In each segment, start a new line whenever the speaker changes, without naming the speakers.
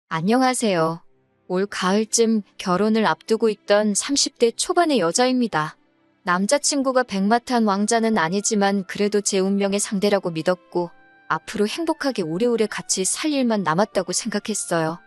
안녕하세요. 올 가을쯤 결혼을 앞두고 있던 30대 초반의 여자입니다. 남자친구가 백마탄 왕자는 아니지만 그래도 제 운명의 상대라고 믿었고 앞으로 행복하게 오래오래 같이 살 일만 남았다고 생각했어요.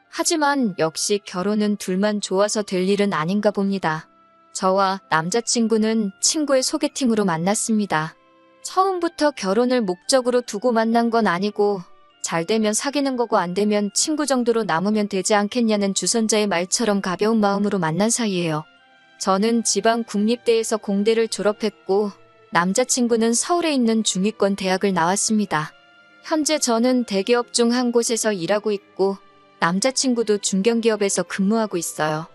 하지만 역시 결혼은 둘만 좋아서 될 일은 아닌가 봅니다. 저와 남자친구는 친구의 소개팅으로 만났습니다. 처음부터 결혼을 목적으로 두고 만난 건 아니고 잘 되면 사귀는 거고 안 되면 친구 정도로 남으면 되지 않겠냐는 주선자의 말처럼 가벼운 마음으로 만난 사이예요. 저는 지방 국립대에서 공대를 졸업했고 남자친구는 서울에 있는 중위권 대학을 나왔습니다. 현재 저는 대기업 중 한 곳에서 일하고 있고 남자친구도 중견기업에서 근무하고 있어요.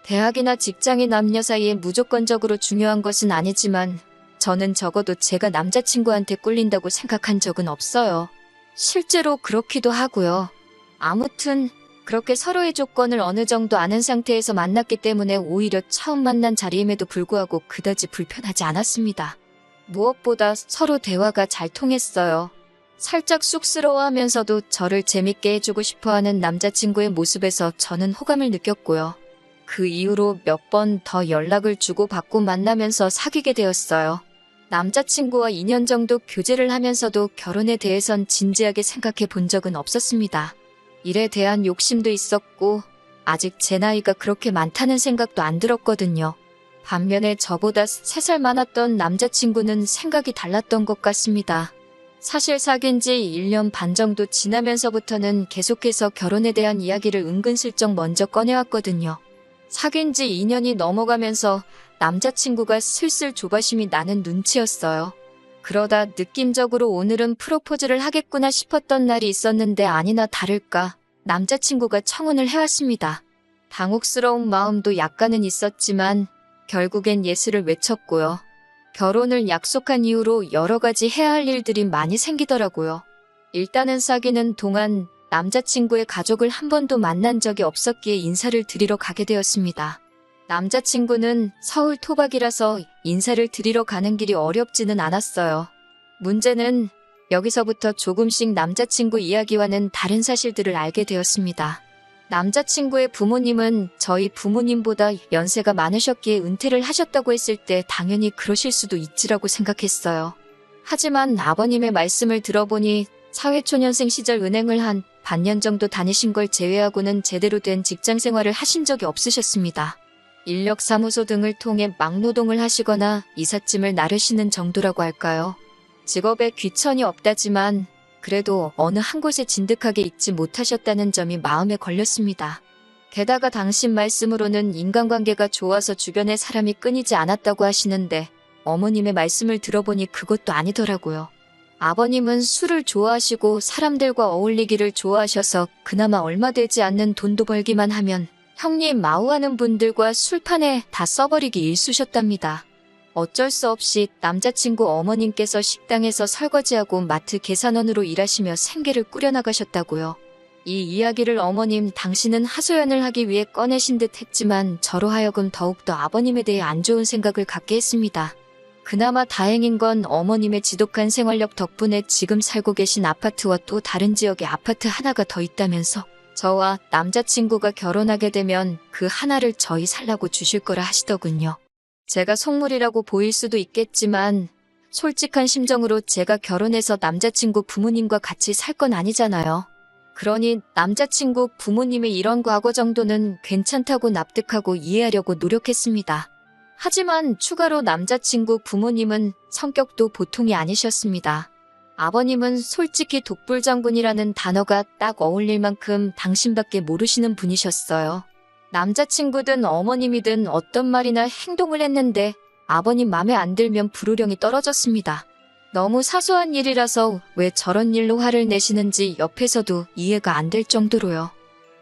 대학이나 직장이 남녀 사이에 무조건적으로 중요한 것은 아니지만 저는 적어도 제가 남자친구한테 꿀린다고 생각한 적은 없어요. 실제로 그렇기도 하고요. 아무튼 그렇게 서로의 조건을 어느 정도 아는 상태에서 만났기 때문에 오히려 처음 만난 자리임에도 불구하고 그다지 불편하지 않았습니다. 무엇보다 서로 대화가 잘 통했어요. 살짝 쑥스러워하면서도 저를 재밌게 해주고 싶어하는 남자친구의 모습에서 저는 호감을 느꼈고요. 그 이후로 몇 번 더 연락을 주고받고 만나면서 사귀게 되었어요. 남자친구와 2년 정도 교제를 하면서도 결혼에 대해선 진지하게 생각해 본 적은 없었습니다. 일에 대한 욕심도 있었고 아직 제 나이가 그렇게 많다는 생각도 안 들었거든요. 반면에 저보다 3살 많았던 남자친구는 생각이 달랐던 것 같습니다. 사실 사귄 지 1년 반 정도 지나면서부터는 계속해서 결혼에 대한 이야기를 은근슬쩍 먼저 꺼내왔거든요. 사귄 지 2년이 넘어가면서 남자친구가 슬슬 조바심이 나는 눈치였어요. 그러다 느낌적으로 오늘은 프로포즈를 하겠구나 싶었던 날이 있었는데 아니나 다를까 남자친구가 청혼을 해왔습니다. 당혹스러운 마음도 약간은 있었지만 결국엔 예스를 외쳤고요. 결혼을 약속한 이후로 여러 가지 해야 할 일들이 많이 생기더라고요. 일단은 사귀는 동안 남자친구의 가족을 한 번도 만난 적이 없었기에 인사를 드리러 가게 되었습니다. 남자친구는 서울 토박이라서 인사를 드리러 가는 길이 어렵지는 않았어요. 문제는 여기서부터 조금씩 남자친구 이야기와는 다른 사실들을 알게 되었습니다. 남자친구의 부모님은 저희 부모님보다 연세가 많으셨기에 은퇴를 하셨다고 했을 때 당연히 그러실 수도 있지라고 생각했어요. 하지만 아버님의 말씀을 들어보니 사회초년생 시절 은행을 한 반년 정도 다니신 걸 제외하고는 제대로 된 직장 생활을 하신 적이 없으셨습니다. 인력사무소 등을 통해 막노동을 하시거나 이삿짐을 나르시는 정도라고 할까요? 직업에 귀천이 없다지만 그래도 어느 한 곳에 진득하게 있지 못하셨다는 점이 마음에 걸렸습니다. 게다가 당신 말씀으로는 인간관계가 좋아서 주변에 사람이 끊이지 않았다고 하시는데 어머님의 말씀을 들어보니 그것도 아니더라고요. 아버님은 술을 좋아하시고 사람들과 어울리기를 좋아하셔서 그나마 얼마 되지 않는 돈도 벌기만 하면 형님 마우하는 분들과 술판에 다 써버리기 일쑤셨답니다. 어쩔 수 없이 남자친구 어머님께서 식당에서 설거지하고 마트 계산원으로 일하시며 생계를 꾸려나가셨다고요. 이 이야기를 어머님 당신은 하소연을 하기 위해 꺼내신 듯 했지만 저로 하여금 더욱더 아버님에 대해 안 좋은 생각을 갖게 했습니다. 그나마 다행인 건 어머님의 지독한 생활력 덕분에 지금 살고 계신 아파트와 또 다른 지역에 아파트 하나가 더 있다면서 저와 남자친구가 결혼하게 되면 그 하나를 저희 살라고 주실 거라 하시더군요. 제가 속물이라고 보일 수도 있겠지만 솔직한 심정으로 제가 결혼해서 남자친구 부모님과 같이 살 건 아니잖아요. 그러니 남자친구 부모님의 이런 과거 정도는 괜찮다고 납득하고 이해하려고 노력했습니다. 하지만 추가로 남자친구 부모님은 성격도 보통이 아니셨습니다. 아버님은 솔직히 독불장군이라는 단어가 딱 어울릴 만큼 당신밖에 모르시는 분이셨어요. 남자친구든 어머님이든 어떤 말이나 행동을 했는데 아버님 맘에 안 들면 불호령이 떨어졌습니다. 너무 사소한 일이라서 왜 저런 일로 화를 내시는지 옆에서도 이해가 안 될 정도로요.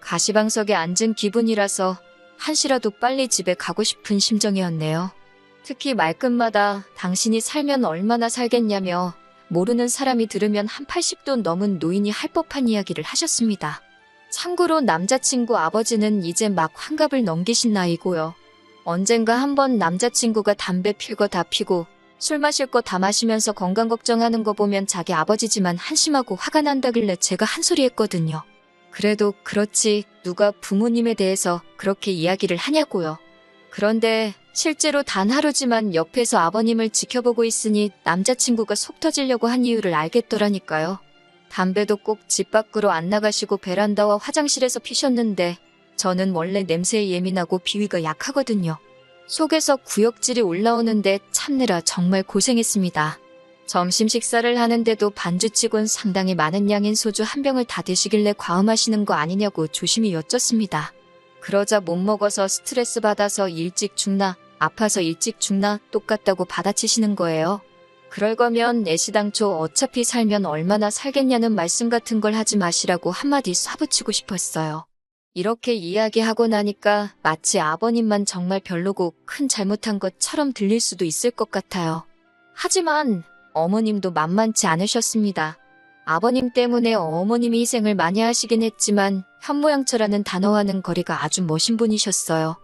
가시방석에 앉은 기분이라서 한시라도 빨리 집에 가고 싶은 심정이었네요. 특히 말끝마다 당신이 살면 얼마나 살겠냐며 모르는 사람이 들으면 한 80도 넘은 노인이 할 법한 이야기를 하셨습니다. 참고로 남자친구 아버지는 이제 막 환갑을 넘기신 나이고요. 언젠가 한번 남자친구가 담배 필 거 다 피고 술 마실 거 다 마시면서 건강 걱정하는 거 보면 자기 아버지지만 한심하고 화가 난다길래 제가 한 소리 했거든요. 그래도 그렇지 누가 부모님에 대해서 그렇게 이야기를 하냐고요. 그런데 실제로 단 하루지만 옆에서 아버님을 지켜보고 있으니 남자친구가 속 터지려고 한 이유를 알겠더라니까요. 담배도 꼭 집 밖으로 안 나가시고 베란다와 화장실에서 피셨는데 저는 원래 냄새에 예민하고 비위가 약하거든요. 속에서 구역질이 올라오는데 참느라 정말 고생했습니다. 점심 식사를 하는데도 반주치곤 상당히 많은 양인 소주 한 병을 다 드시길래 과음하시는 거 아니냐고 조심히 여쭙습니다. 그러자 못 먹어서 스트레스 받아서 일찍 죽나 아파서 일찍 죽나 똑같다고 받아치시는 거예요. 그럴 거면 애시당초 어차피 살면 얼마나 살겠냐는 말씀 같은 걸 하지 마시라고 한마디 쏴붙이고 싶었어요. 이렇게 이야기하고 나니까 마치 아버님만 정말 별로고 큰 잘못한 것처럼 들릴 수도 있을 것 같아요. 하지만 어머님도 만만치 않으셨습니다. 아버님 때문에 어머님이 희생을 많이 하시긴 했지만 현모양처라는 단어와는 거리가 아주 머신 분이셨어요.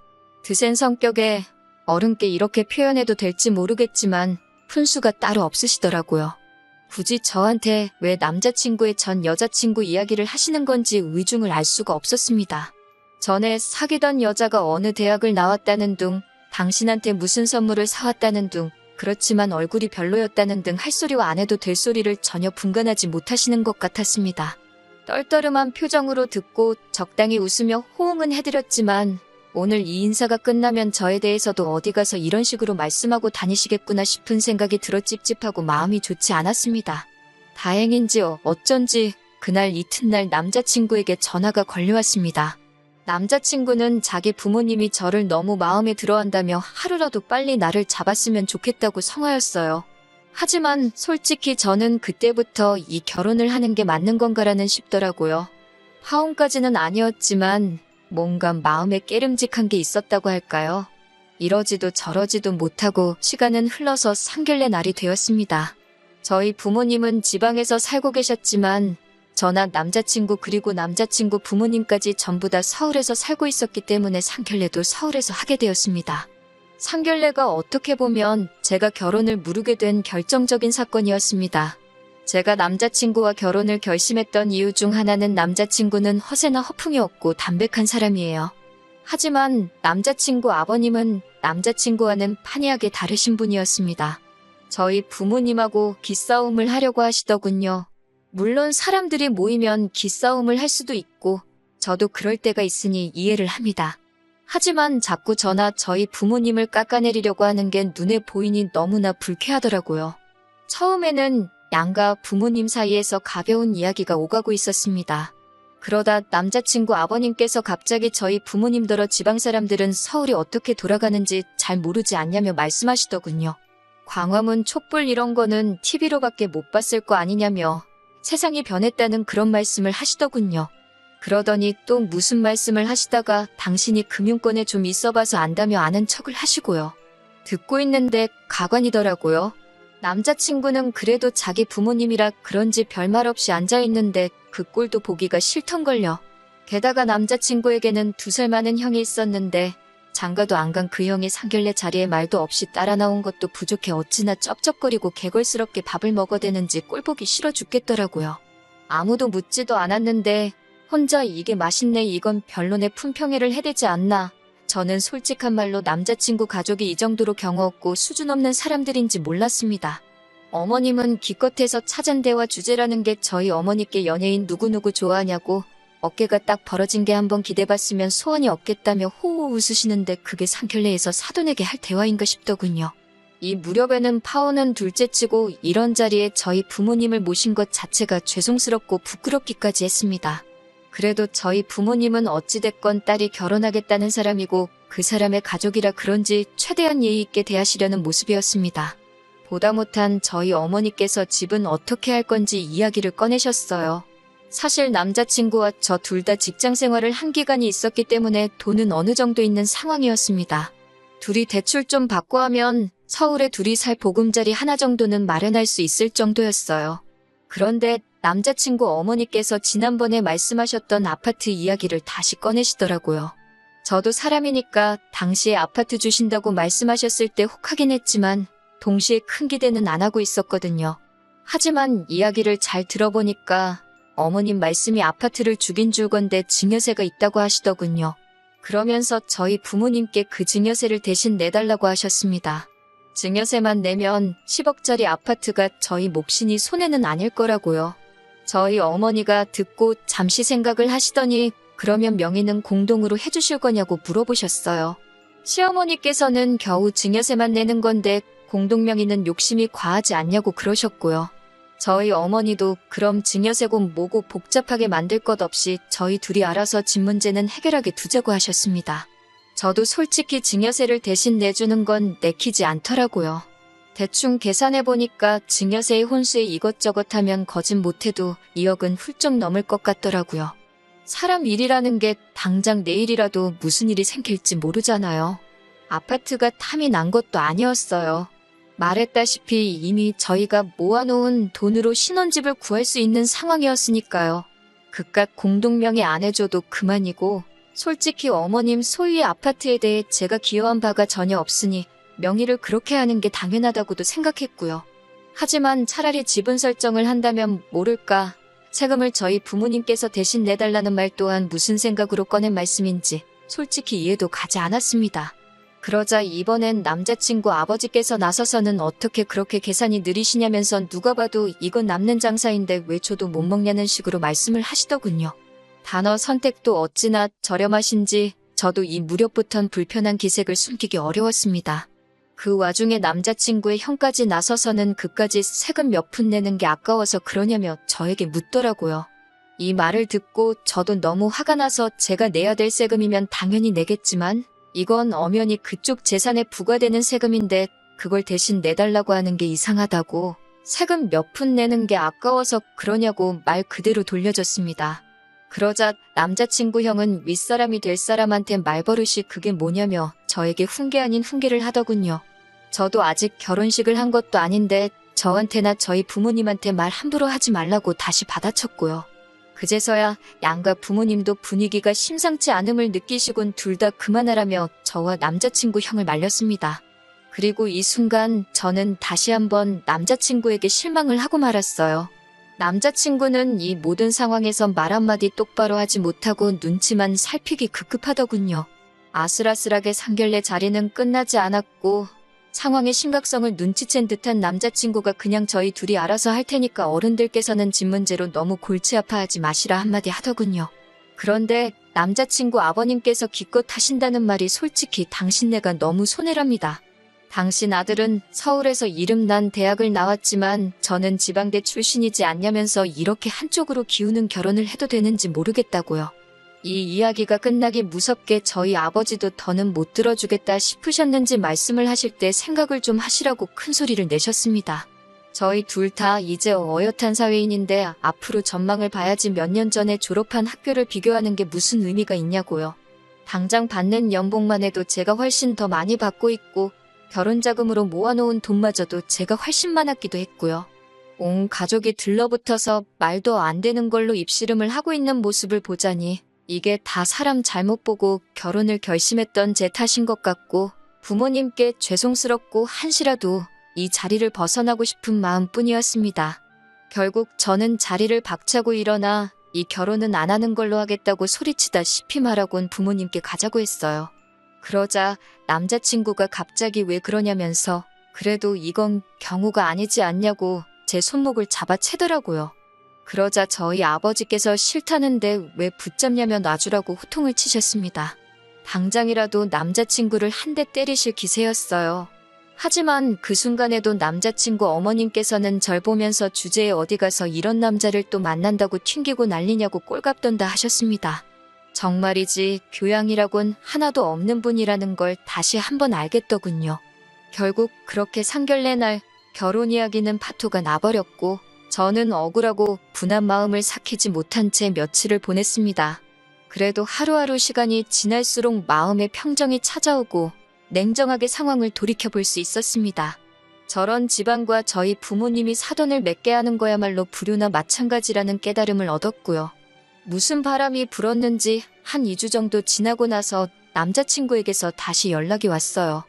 드센 성격에 어른께 이렇게 표현해도 될지 모르겠지만 푼수가 따로 없으시더라고요. 굳이 저한테 왜 남자친구의 전 여자친구 이야기를 하시는 건지 의중을 알 수가 없었습니다. 전에 사귀던 여자가 어느 대학을 나왔다는 둥, 당신한테 무슨 선물을 사왔다는 둥, 그렇지만 얼굴이 별로였다는 등 할 소리와 안 해도 될 소리를 전혀 분간하지 못하시는 것 같았습니다. 떨떠름한 표정으로 듣고 적당히 웃으며 호응은 해드렸지만 오늘 이 인사가 끝나면 저에 대해서도 어디 가서 이런 식으로 말씀하고 다니시겠구나 싶은 생각이 들어 찝찝하고 마음이 좋지 않았습니다. 다행인지 어쩐지 그날 이튿날 남자친구에게 전화가 걸려왔습니다. 남자친구는 자기 부모님이 저를 너무 마음에 들어한다며 하루라도 빨리 나를 잡았으면 좋겠다고 성화였어요. 하지만 솔직히 저는 그때부터 이 결혼을 하는 게 맞는 건가라는 싶더라고요. 파혼까지는 아니었지만 뭔가 마음에 깨름직한 게 있었다고 할까요? 이러지도 저러지도 못하고 시간은 흘러서 상견례 날이 되었습니다. 저희 부모님은 지방에서 살고 계셨지만 저나 남자친구 그리고 남자친구 부모님까지 전부 다 서울에서 살고 있었기 때문에 상견례도 서울에서 하게 되었습니다. 상견례가 어떻게 보면 제가 결혼을 무르게 된 결정적인 사건이었습니다. 제가 남자친구와 결혼을 결심했던 이유 중 하나는 남자친구는 허세나 허풍이 없고 담백한 사람이에요. 하지만 남자친구 아버님은 남자친구와는 판이하게 다르신 분이었습니다. 저희 부모님하고 기싸움을 하려고 하시더군요. 물론 사람들이 모이면 기싸움을 할 수도 있고 저도 그럴 때가 있으니 이해를 합니다. 하지만 자꾸 저나 저희 부모님을 깎아내리려고 하는 게 눈에 보이니 너무나 불쾌하더라고요. 처음에는 양가 부모님 사이에서 가벼운 이야기가 오가고 있었습니다. 그러다 남자친구 아버님께서 갑자기 저희 부모님더러 지방 사람들은 서울이 어떻게 돌아가는지 잘 모르지 않냐며 말씀하시더군요. 광화문 촛불 이런 거는 TV로밖에 못 봤을 거 아니냐며 세상이 변했다는 그런 말씀을 하시더군요. 그러더니 또 무슨 말씀을 하시다가 당신이 금융권에 좀 있어봐서 안다며 아는 척을 하시고요. 듣고 있는데 가관이더라고요. 남자친구는 그래도 자기 부모님이라 그런지 별말 없이 앉아있는데 그 꼴도 보기가 싫던걸요. 게다가 남자친구에게는 2살 많은 형이 있었는데 장가도 안 간 그 형이 상견례 자리에 말도 없이 따라 나온 것도 부족해 어찌나 쩝쩝거리고 개걸스럽게 밥을 먹어대는지 꼴보기 싫어 죽겠더라고요. 아무도 묻지도 않았는데 혼자 이게 맛있네 이건 변론에 품평회를 해대지 않나. 저는 솔직한 말로 남자친구 가족이 이 정도로 경우 없고 수준 없는 사람들인지 몰랐습니다. 어머님은 기껏해서 찾은 대화 주제라는 게 저희 어머니께 연예인 누구누구 좋아하냐고 어깨가 딱 벌어진 게 한번 기대봤으면 소원이 없겠다며 호호 웃으시는데 그게 상견례에서 사돈에게 할 대화인가 싶더군요. 이 무렵에는 파혼은 둘째치고 이런 자리에 저희 부모님을 모신 것 자체가 죄송스럽고 부끄럽기까지 했습니다. 그래도 저희 부모님은 어찌됐건 딸이 결혼하겠다는 사람이고 그 사람의 가족이라 그런지 최대한 예의 있게 대하시려는 모습이었습니다. 보다 못한 저희 어머니께서 집은 어떻게 할 건지 이야기를 꺼내셨어요. 사실 남자친구와 저 둘 다 직장 생활을 한 기간이 있었기 때문에 돈은 어느 정도 있는 상황이었습니다. 둘이 대출 좀 받고 하면 서울에 둘이 살 보금자리 하나 정도는 마련할 수 있을 정도였어요. 그런데 남자친구 어머니께서 지난번에 말씀하셨던 아파트 이야기를 다시 꺼내시더라고요. 저도 사람이니까 당시에 아파트 주신다고 말씀하셨을 때 혹하긴 했지만 동시에 큰 기대는 안 하고 있었거든요. 하지만 이야기를 잘 들어보니까 어머님 말씀이 아파트를 죽인 줄건데 증여세가 있다고 하시더군요. 그러면서 저희 부모님께 그 증여세를 대신 내달라고 하셨습니다. 증여세만 내면 10억짜리 아파트가 저희 몫이니 손해는 아닐 거라고요. 저희 어머니가 듣고 잠시 생각을 하시더니 그러면 명의는 공동으로 해주실 거냐고 물어보셨어요. 시어머니께서는 겨우 증여세만 내는 건데 공동명의는 욕심이 과하지 않냐고 그러셨고요. 저희 어머니도 그럼 증여세고 뭐고 복잡하게 만들 것 없이 저희 둘이 알아서 집 문제는 해결하게 두자고 하셨습니다. 저도 솔직히 증여세를 대신 내주는 건 내키지 않더라고요. 대충 계산해보니까 증여세의 혼수에 이것저것 하면 거짓 못해도 2억은 훌쩍 넘을 것 같더라고요. 사람 일이라는 게 당장 내일이라도 무슨 일이 생길지 모르잖아요. 아파트가 탐이 난 것도 아니었어요. 말했다시피 이미 저희가 모아놓은 돈으로 신혼집을 구할 수 있는 상황이었으니까요. 그깟 공동명의 안 해줘도 그만이고 솔직히 어머님 소유의 아파트에 대해 제가 기여한 바가 전혀 없으니 명의를 그렇게 하는 게 당연하다고도 생각했고요. 하지만 차라리 지분 설정을 한다면 모를까 세금을 저희 부모님께서 대신 내달라는 말 또한 무슨 생각으로 꺼낸 말씀인지 솔직히 이해도 가지 않았습니다. 그러자 이번엔 남자친구 아버지께서 나서서는 어떻게 그렇게 계산이 느리시냐면서 누가 봐도 이건 남는 장사인데 왜 줘도 못 먹냐는 식으로 말씀을 하시더군요. 단어 선택도 어찌나 저렴하신지 저도 이 무렵부턴 불편한 기색을 숨기기 어려웠습니다. 그 와중에 남자친구의 형까지 나서서는 그까지 세금 몇 푼 내는 게 아까워서 그러냐며 저에게 묻더라고요. 이 말을 듣고 저도 너무 화가 나서 제가 내야 될 세금이면 당연히 내겠지만 이건 엄연히 그쪽 재산에 부과되는 세금인데 그걸 대신 내달라고 하는 게 이상하다고 세금 몇 푼 내는 게 아까워서 그러냐고 말 그대로 돌려줬습니다. 그러자 남자친구 형은 윗사람이 될 사람한테 말버릇이 그게 뭐냐며 저에게 훈계 아닌 훈계를 하더군요. 저도 아직 결혼식을 한 것도 아닌데 저한테나 저희 부모님한테 말 함부로 하지 말라고 다시 받아쳤고요. 그제서야 양가 부모님도 분위기가 심상치 않음을 느끼시곤 둘 다 그만하라며 저와 남자친구 형을 말렸습니다. 그리고 이 순간 저는 다시 한번 남자친구에게 실망을 하고 말았어요. 남자친구는 이 모든 상황에서 말 한마디 똑바로 하지 못하고 눈치만 살피기 급급하더군요. 아슬아슬하게 상견례 자리는 끝나지 않았고 상황의 심각성을 눈치챈 듯한 남자친구가 그냥 저희 둘이 알아서 할 테니까 어른들께서는 집 문제로 너무 골치 아파하지 마시라 한마디 하더군요. 그런데 남자친구 아버님께서 기껏 하신다는 말이 솔직히 당신네가 너무 손해랍니다. 당신 아들은 서울에서 이름난 대학을 나왔지만 저는 지방대 출신이지 않냐면서 이렇게 한쪽으로 기우는 결혼을 해도 되는지 모르겠다고요. 이 이야기가 끝나기 무섭게 저희 아버지도 더는 못 들어주겠다 싶으셨는지 말씀을 하실 때 생각을 좀 하시라고 큰 소리를 내셨습니다. 저희 둘 다 이제 어엿한 사회인인데 앞으로 전망을 봐야지 몇 년 전에 졸업한 학교를 비교하는 게 무슨 의미가 있냐고요. 당장 받는 연봉만 해도 제가 훨씬 더 많이 받고 있고 결혼 자금으로 모아놓은 돈마저도 제가 훨씬 많았기도 했고요. 온 가족이 들러붙어서 말도 안 되는 걸로 입씨름을 하고 있는 모습을 보자니 이게 다 사람 잘못 보고 결혼을 결심했던 제 탓인 것 같고 부모님께 죄송스럽고 한시라도 이 자리를 벗어나고 싶은 마음뿐이었습니다. 결국 저는 자리를 박차고 일어나 이 결혼은 안 하는 걸로 하겠다고 소리치다시피 말하곤 부모님께 가자고 했어요. 그러자 남자친구가 갑자기 왜 그러냐면서 그래도 이건 경우가 아니지 않냐고 제 손목을 잡아채더라고요. 그러자 저희 아버지께서 싫다는데 왜 붙잡냐며 놔주라고 호통을 치셨습니다. 당장이라도 남자친구를 한 대 때리실 기세였어요. 하지만 그 순간에도 남자친구 어머님께서는 절 보면서 주제에 어디 가서 이런 남자를 또 만난다고 튕기고 난리냐고 꼴값돈다 하셨습니다. 정말이지 교양이라곤 하나도 없는 분이라는 걸 다시 한번 알겠더군요. 결국 그렇게 상견례 날 결혼 이야기는 파토가 나버렸고 저는 억울하고 분한 마음을 삭히지 못한 채 며칠을 보냈습니다. 그래도 하루하루 시간이 지날수록 마음의 평정이 찾아오고 냉정하게 상황을 돌이켜볼 수 있었습니다. 저런 집안과 저희 부모님이 사돈을 맺게 하는 거야말로 불효나 마찬가지라는 깨달음을 얻었고요. 무슨 바람이 불었는지 한 2주 정도 지나고 나서 남자친구에게서 다시 연락이 왔어요.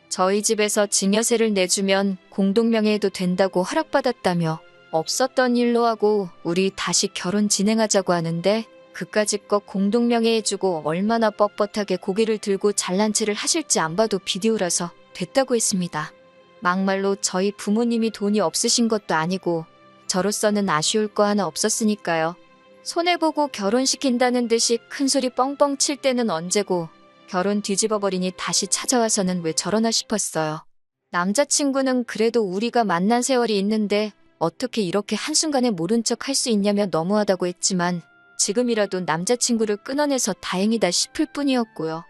저희 집에서 증여세를 내주면 공동명의해도 된다고 허락받았다며 없었던 일로 하고 우리 다시 결혼 진행하자고 하는데 그까짓 것 공동명예해주고 얼마나 뻣뻣하게 고개를 들고 잘난 체를 하실지 안 봐도 비디오라서 됐다고 했습니다. 막말로 저희 부모님이 돈이 없으신 것도 아니고 저로서는 아쉬울 거 하나 없었으니까요. 손해보고 결혼시킨다는 듯이 큰소리 뻥뻥 칠 때는 언제고 결혼 뒤집어버리니 다시 찾아와서는 왜 저러나 싶었어요. 남자친구는 그래도 우리가 만난 세월이 있는데 어떻게 이렇게 한순간에 모른 척 할 수 있냐며 너무하다고 했지만 지금이라도 남자친구를 끊어내서 다행이다 싶을 뿐이었고요.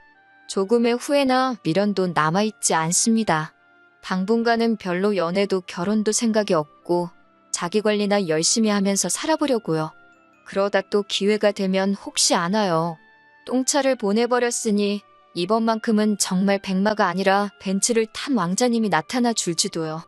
조금의 후회나 미련도 남아있지 않습니다. 당분간은 별로 연애도 결혼도 생각이 없고 자기 관리나 열심히 하면서 살아보려고요. 그러다 또 기회가 되면 혹시 아나요. 똥차를 보내버렸으니 이번만큼은 정말 백마가 아니라 벤츠를 탄 왕자님이 나타나 줄지도요.